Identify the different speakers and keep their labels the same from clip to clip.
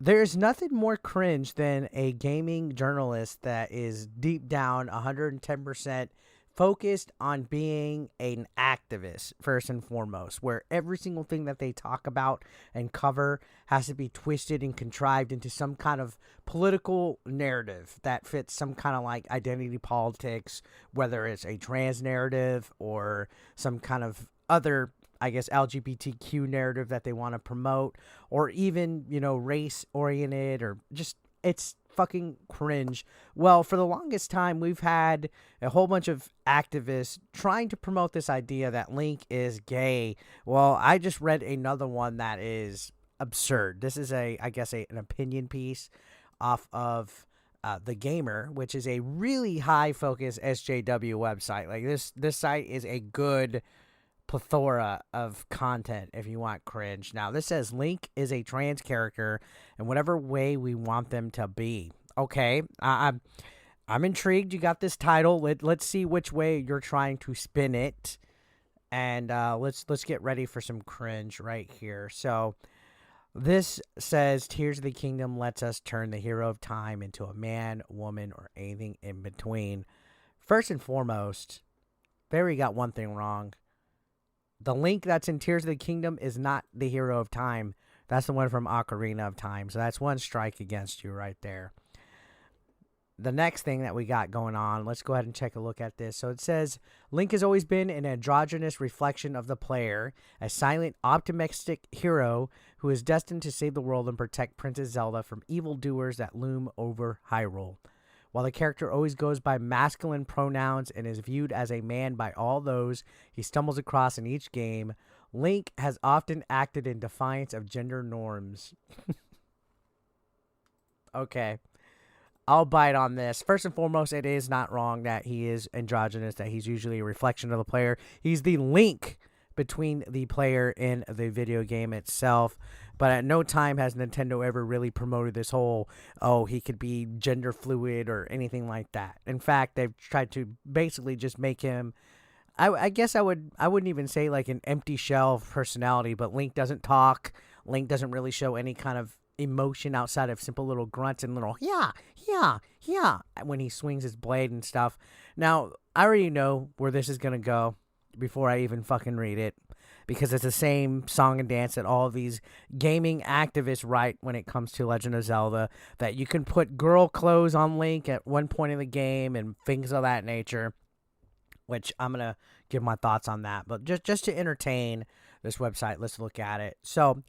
Speaker 1: There's nothing more cringe than a gaming journalist that is deep down 110% focused on being an activist, first and foremost, where every single thing that they talk about and cover has to be twisted and contrived into some kind of political narrative that fits some kind of like identity politics, whether it's a trans narrative or some kind of other, I guess, LGBTQ narrative that they want to promote, or even, race oriented, or just, it's fucking cringe. Well, for the longest time, we've had a whole bunch of activists trying to promote this idea that Link is gay. Well, I just read another one that is absurd. This is I guess, an opinion piece off of The Gamer, which is a really high focus SJW website. Like this site is a good plethora of content if you want cringe. Now, this says Link is a trans character in whatever way we want them to be. Okay, I'm intrigued. You got this title. Let's see which way you're trying to spin it, and let's get ready for some cringe right here. So this says Tears of the Kingdom lets us turn the hero of time into a man, woman, or anything in between. First and foremost, there we got one thing wrong. The Link that's in Tears of the Kingdom is not the hero of time. That's the one from Ocarina of Time. So that's one strike against you right there. The next thing that we got going on, let's go ahead and take a look at this. So it says, Link has always been an androgynous reflection of the player, a silent, optimistic hero who is destined to save the world and protect Princess Zelda from evildoers that loom over Hyrule. While the character always goes by masculine pronouns and is viewed as a man by all those he stumbles across in each game, Link has often acted in defiance of gender norms. Okay, I'll bite on this. First and foremost, it is not wrong that he is androgynous, that he's usually a reflection of the player. He's the link between the player and the video game itself. But at no time has Nintendo ever really promoted this whole, he could be gender fluid or anything like that. In fact, they've tried to basically just make him, I guess I wouldn't even say like an empty shell of personality, but Link doesn't talk. Link doesn't really show any kind of emotion outside of simple little grunts and little, yeah, when he swings his blade and stuff. Now, I already know where this is going to go before I even fucking read it, because it's the same song and dance that all of these gaming activists write when it comes to Legend of Zelda, that you can put girl clothes on Link at one point in the game and things of that nature, which I'm going to give my thoughts on that. But just to entertain this website, let's look at it. So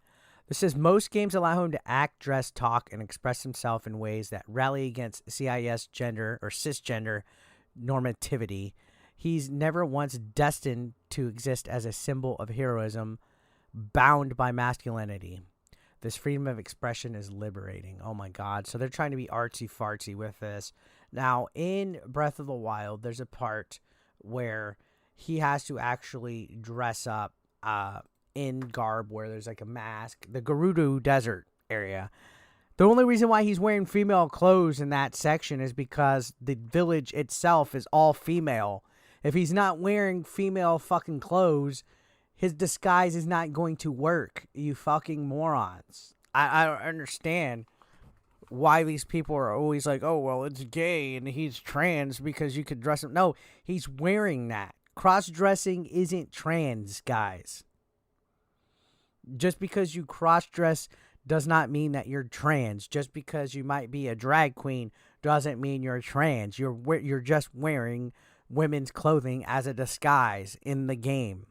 Speaker 1: this says, most games allow him to act, dress, talk, and express himself in ways that rally against cisgender or cisgender normativity. He's never once destined to exist as a symbol of heroism bound by masculinity. This freedom of expression is liberating. Oh my God. So they're trying to be artsy-fartsy with this. Now, in Breath of the Wild, there's a part where he has to actually dress up in garb where there's like a mask. The Gerudo Desert area. The only reason why he's wearing female clothes in that section is because the village itself is all female. If he's not wearing female fucking clothes, his disguise is not going to work, you fucking morons. I don't understand why these people are always like, oh, well, it's gay and he's trans because you could dress him. No, he's wearing that. Cross-dressing isn't trans, guys. Just because you cross-dress does not mean that you're trans. Just because you might be a drag queen doesn't mean you're trans. You're just wearing women's clothing as a disguise in the game.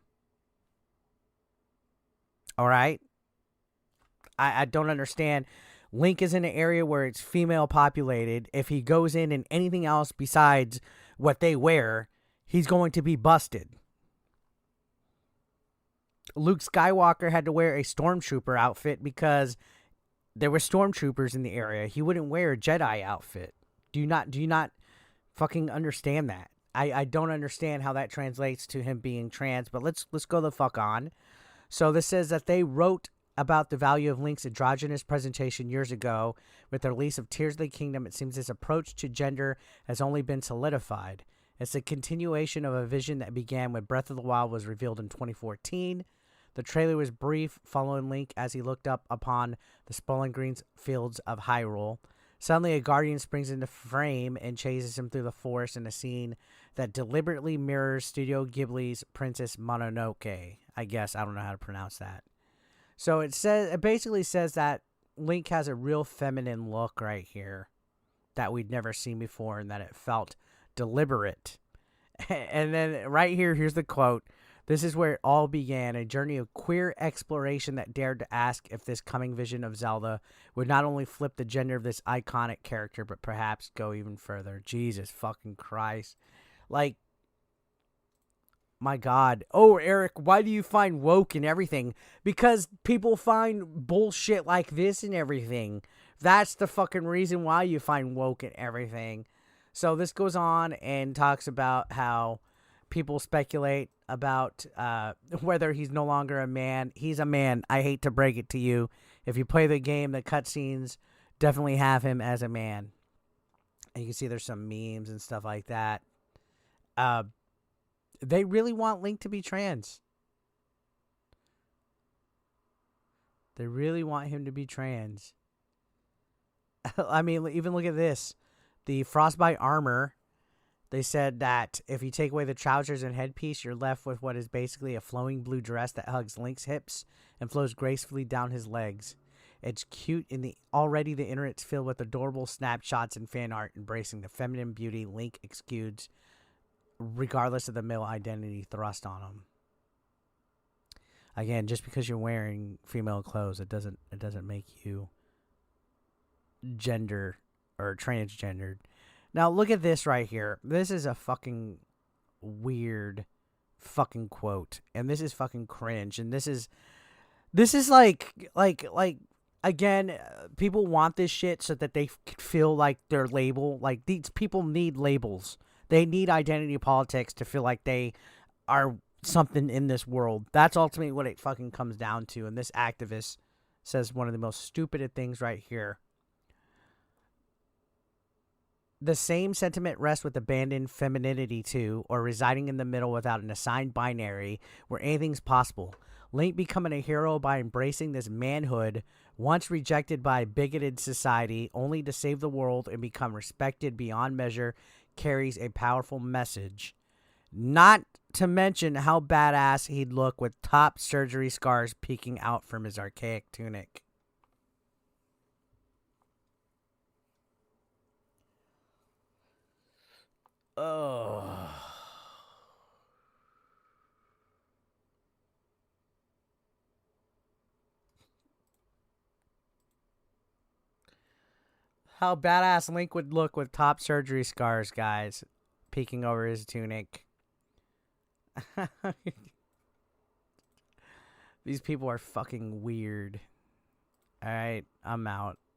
Speaker 1: All right? I don't understand. Link is in an area where it's female populated. If he goes in anything else besides what they wear, he's going to be busted. Luke Skywalker had to wear a stormtrooper outfit because there were stormtroopers in the area. He wouldn't wear a Jedi outfit. Do you not fucking understand that? I don't understand how that translates to him being trans, but let's go the fuck on. So this says that they wrote about the value of Link's androgynous presentation years ago. With the release of Tears of the Kingdom, it seems his approach to gender has only been solidified. It's a continuation of a vision that began when Breath of the Wild was revealed in 2014. The trailer was brief, following Link as he looked up upon the sprawling green fields of Hyrule. Suddenly, a guardian springs into frame and chases him through the forest in a scene that deliberately mirrors Studio Ghibli's Princess Mononoke. I guess I don't know how to pronounce that. So it basically says that Link has a real feminine look right here that we'd never seen before, and that it felt deliberate. And then right here, here's the quote. This is where it all began, a journey of queer exploration that dared to ask if this coming vision of Zelda would not only flip the gender of this iconic character, but perhaps go even further. Jesus fucking Christ. Like, my God. Oh, Eric, why do you find woke and everything? Because people find bullshit like this and everything. That's the fucking reason why you find woke and everything. So this goes on and talks about how people speculate about whether he's no longer a man. He's a man. I hate to break it to you. If you play the game, the cutscenes definitely have him as a man. And you can see there's some memes and stuff like that. They really want Link to be trans. They really want him to be trans. I mean, even look at this. The frostbite armor. They said that if you take away the trousers and headpiece, you're left with what is basically a flowing blue dress that hugs Link's hips and flows gracefully down his legs. It's cute, and the internet's filled with adorable snapshots and fan art embracing the feminine beauty Link exudes, regardless of the male identity thrust on him. Again, just because you're wearing female clothes, it doesn't make you gender or transgendered. Now, look at this right here. This is a fucking weird fucking quote. And this is fucking cringe. And this is like, again, people want this shit so that they feel like their label. Like, these people need labels. They need identity politics to feel like they are something in this world. That's ultimately what it fucking comes down to. And this activist says one of the most stupid things right here. The same sentiment rests with abandoned femininity too, or residing in the middle without an assigned binary where anything's possible. Link becoming a hero by embracing this manhood, once rejected by a bigoted society, only to save the world and become respected beyond measure, carries a powerful message. Not to mention how badass he'd look with top surgery scars peeking out from his archaic tunic. Oh. How badass Link would look with top surgery scars, guys, peeking over his tunic. These people are fucking weird. Alright, I'm out.